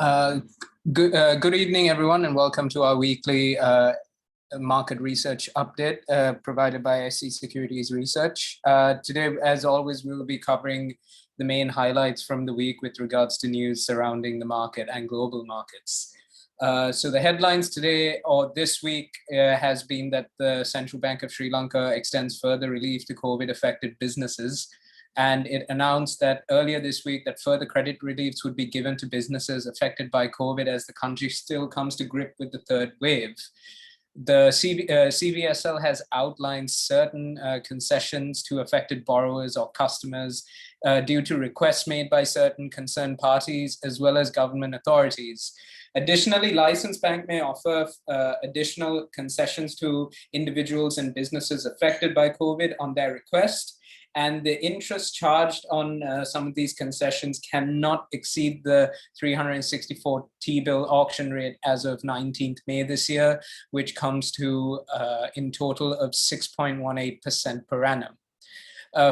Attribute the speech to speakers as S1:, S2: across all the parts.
S1: Uh, good evening, everyone, and welcome to our weekly market research update provided by SC Securities Research. Today, as always, we will be covering the main highlights from the week with regards to news surrounding the market and global markets. So the headlines today or this week has been that the Central Bank of Sri Lanka extends further relief to COVID-affected businesses. And it announced that earlier this week that further credit reliefs would be given to businesses affected by COVID as the country still comes to grip with the third wave. The CBSL has outlined certain concessions to affected borrowers or customers due to requests made by certain concerned parties as well as government authorities. Additionally, licensed bank may offer additional concessions to individuals and businesses affected by COVID on their request. And the interest charged on some of these concessions cannot exceed the 364 T-bill auction rate as of 19th May this year, which comes to in total of 6.18% per annum.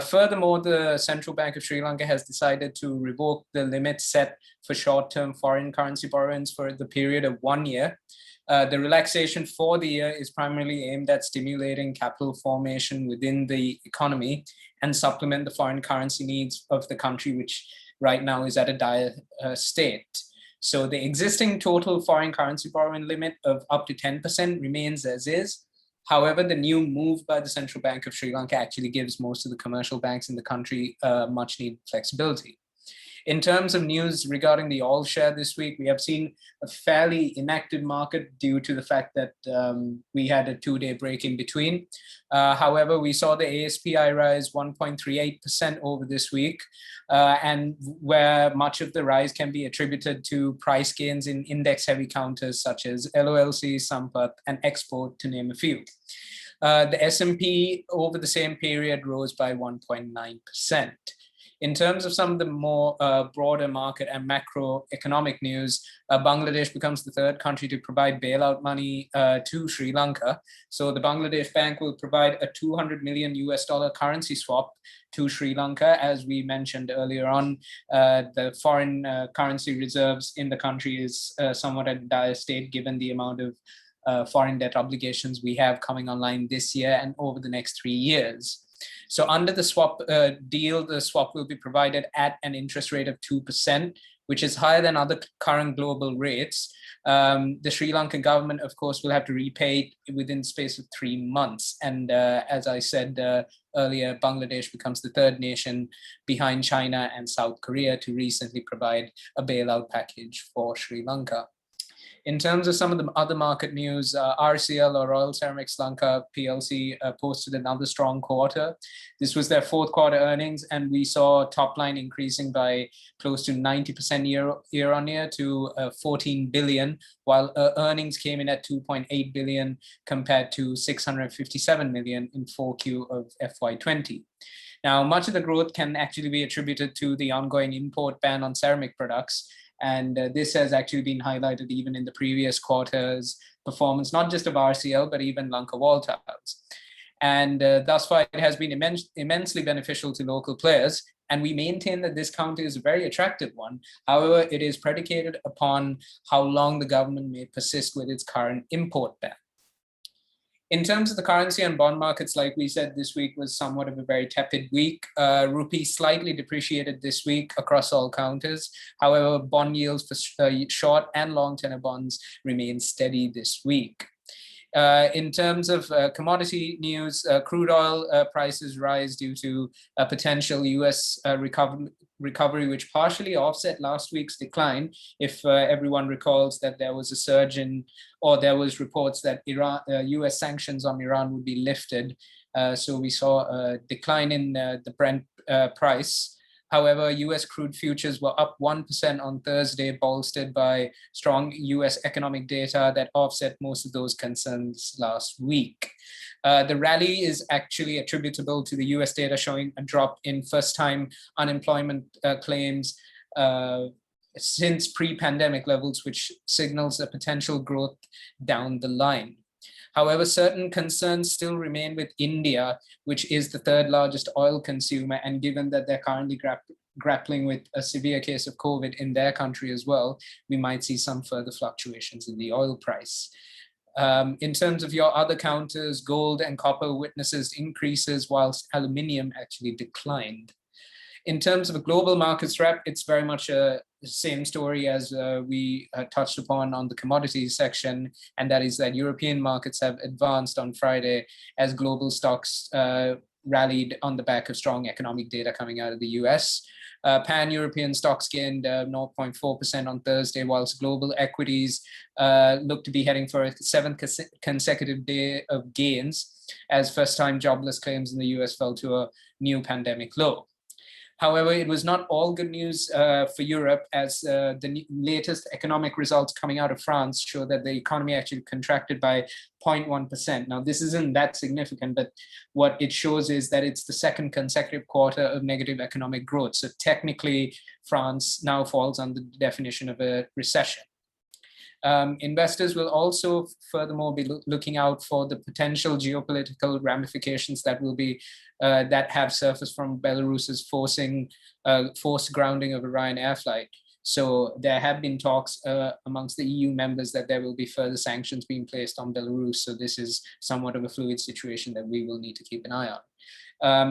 S1: Furthermore, the Central Bank of Sri Lanka has decided to revoke the limit set for short-term foreign currency borrowings for the period of 1 year. The relaxation for the year is primarily aimed at stimulating capital formation within the economy and supplement the foreign currency needs of the country, which right now is at a dire state. So the existing total foreign currency borrowing limit of up to 10% remains as is. However, the new move by the Central Bank of Sri Lanka actually gives most of the commercial banks in the country much needed flexibility. In terms of news regarding the all share this week, we have seen a fairly inactive market due to the fact that we had a 2-day break in between. However, we saw the ASPI rise 1.38% over this week, and where much of the rise can be attributed to price gains in index-heavy counters such as LOLC, Sampath, and Export, to name a few. The S&P over the same period rose by 1.9%. In terms of some of the more broader market and macroeconomic news, Bangladesh becomes the third country to provide bailout money to Sri Lanka. So the Bangladesh Bank will provide a $200 million currency swap to Sri Lanka. As we mentioned earlier on, the foreign currency reserves in the country is somewhat at a dire state given the amount of foreign debt obligations we have coming online this year and over the next 3 years. So under the swap deal, the swap will be provided at an interest rate of 2%, which is higher than other current global rates. The Sri Lankan government, of course, will have to repay it within the space of 3 months. And as I said earlier, Bangladesh becomes the third nation behind China and South Korea to recently provide a bailout package for Sri Lanka. In terms of some of the other market news, RCL or Royal Ceramics Lanka PLC posted another strong quarter. This was their fourth quarter earnings, and we saw top line increasing by close to 90% year on year to 14 billion, while earnings came in at 2.8 billion compared to 657 million in 4Q of FY20. Now, much of the growth can actually be attributed to the ongoing import ban on ceramic products. And this has actually been highlighted even in the previous quarter's performance, not just of RCL, but even Lanka Wall Tiles. And thus far, it has been immensely beneficial to local players. And we maintain that this counter is a very attractive one. However, it is predicated upon how long the government may persist with its current import ban. In terms of the currency and bond markets, like we said, this week was somewhat of a very tepid week. Rupee slightly depreciated this week across all counters. However, bond yields for short and long tenor bonds remain steady this week. In terms of commodity news, crude oil prices rise due to a potential US recovery, which partially offset last week's decline. If everyone recalls that there was a surge in, or there was reports that US sanctions on Iran would be lifted. So we saw a decline in the Brent price. However, US crude futures were up 1% on Thursday, bolstered by strong US economic data that offset most of those concerns last week. The rally is actually attributable to the US data showing a drop in first-time unemployment claims since pre-pandemic levels, which signals a potential growth down the line. However, certain concerns still remain with India, which is the third largest oil consumer, and given that they're currently grappling with a severe case of COVID in their country as well, we might see some further fluctuations in the oil price. In terms of your other counters, gold and copper witnesses increases whilst aluminium actually declined. In terms of a global markets wrap, it's very much the same story as we touched upon on the commodities section, and that is that European markets have advanced on Friday as global stocks rallied on the back of strong economic data coming out of the US. Pan-European stocks gained 0.4% on Thursday, whilst global equities look to be heading for a seventh consecutive day of gains as first-time jobless claims in the US fell to a new pandemic low. However, it was not all good news for Europe, as the latest economic results coming out of France show that the economy actually contracted by 0.1%. Now, this isn't that significant, but what it shows is that it's the second consecutive quarter of negative economic growth. So technically, France now falls under the definition of a recession. Investors will also furthermore be looking out for the potential geopolitical ramifications that will be that have surfaced from Belarus's forced grounding of a Ryanair flight. So there have been talks amongst the EU members that there will be further sanctions being placed on Belarus. So this is somewhat of a fluid situation that we will need to keep an eye on.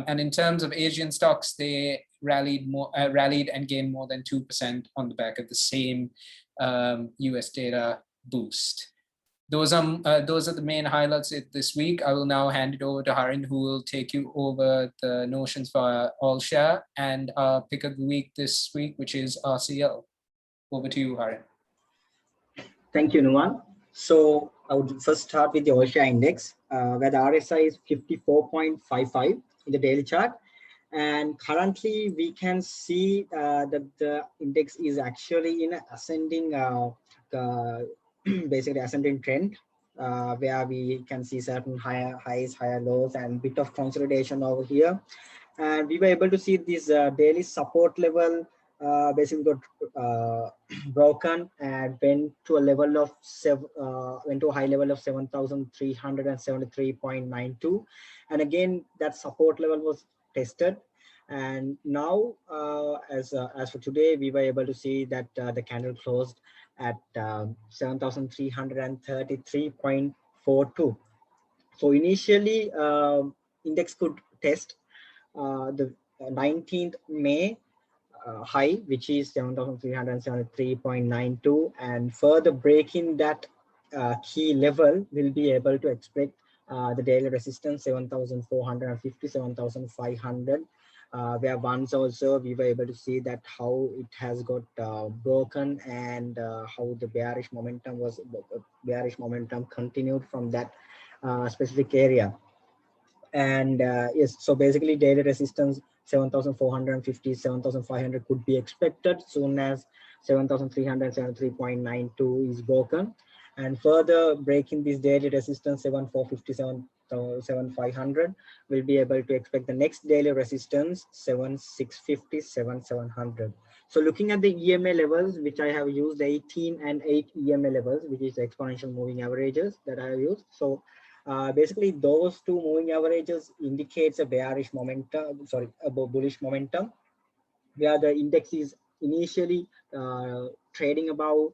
S1: And in terms of Asian stocks, they rallied and gained more than 2% on the back of the same US data boost. Those are the main highlights this week. I will now hand it over to Harin, who will take you over the notions for all share and our pick of the week this week, which is RCL. Over to you, Harin.
S2: Thank you, Nuwan. So I would first start with the all share index, where the RSI is 54.55 in the daily chart. And currently we can see that the index is actually in an ascending, basically ascending trend, where we can see certain higher highs, higher lows, and bit of consolidation over here. And we were able to see this daily support level basically got broken and went to a level of went to a high level of 7,373.92, and again that support level was tested. And now as for today, we were able to see that the candle closed at 7,333.42. so initially index could test the 19th May high, which is 7,373.92, and further breaking that key level will be able to expect the daily resistance 7,450, 7,500, where once also we were able to see that how it has got broken, and how the bearish momentum continued from that specific area. And yes, so basically daily resistance 7,450, 7,500 could be expected soon as 7,373.92 is broken, and further breaking this daily resistance 7,450, 7,500 will be able to expect the next daily resistance 7,650, 7,700. So looking at the EMA levels, which I have used 18 and 8 EMA levels, which is exponential moving averages that I have used. So basically those two moving averages indicates a bearish momentum, a bullish momentum, where the index is initially trading above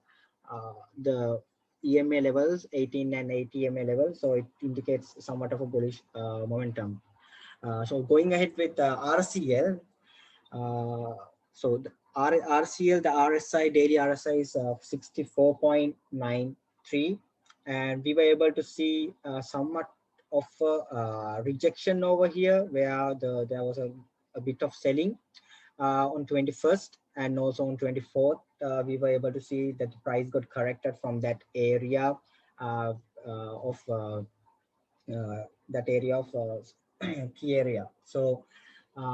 S2: the EMA levels, 18 and 8 EMA levels. So it indicates somewhat of a bullish momentum. So going ahead with RCL, so the RCL, the RSI, daily RSI is 64.93. And we were able to see somewhat of a rejection over here, where there was a bit of selling on 21st, and also on 24th. We were able to see that the price got corrected from that area of key area. So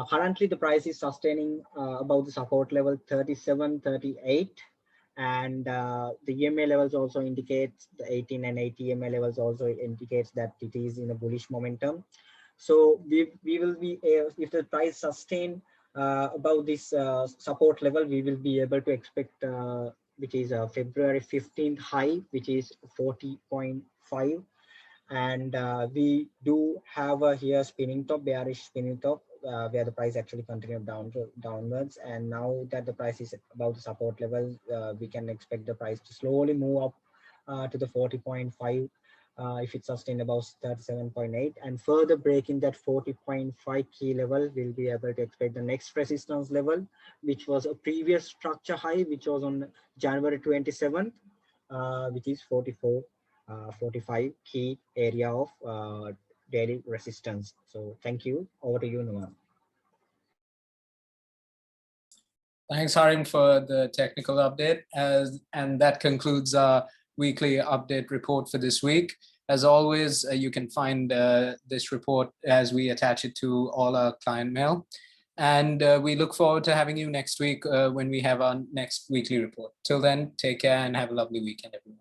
S2: currently the price is sustaining above the support level 37.38. And the EMA levels also indicates the 18 and 8 EMA levels also indicates that it is in a bullish momentum. So we will be, if the price sustain above this support level, we will be able to expect which is February 15th high, which is 40.5. And we do have a here spinning top, bearish spinning top, where the price actually continued downwards, and now that the price is above the support level, we can expect the price to slowly move up to the 40.5 if it sustained above 37.8, and further breaking that 40.5 key level, we'll be able to expect the next resistance level, which was a previous structure high, which was on January 27th, which is 45 key area of daily resistance. So thank you. Over to you, Nuwan.
S1: Thanks, Harin, for the technical update. And that concludes our weekly update report for this week. As always, you can find this report as we attach it to all our client mail. And we look forward to having you next week when we have our next weekly report. Till then, take care and have a lovely weekend, everyone.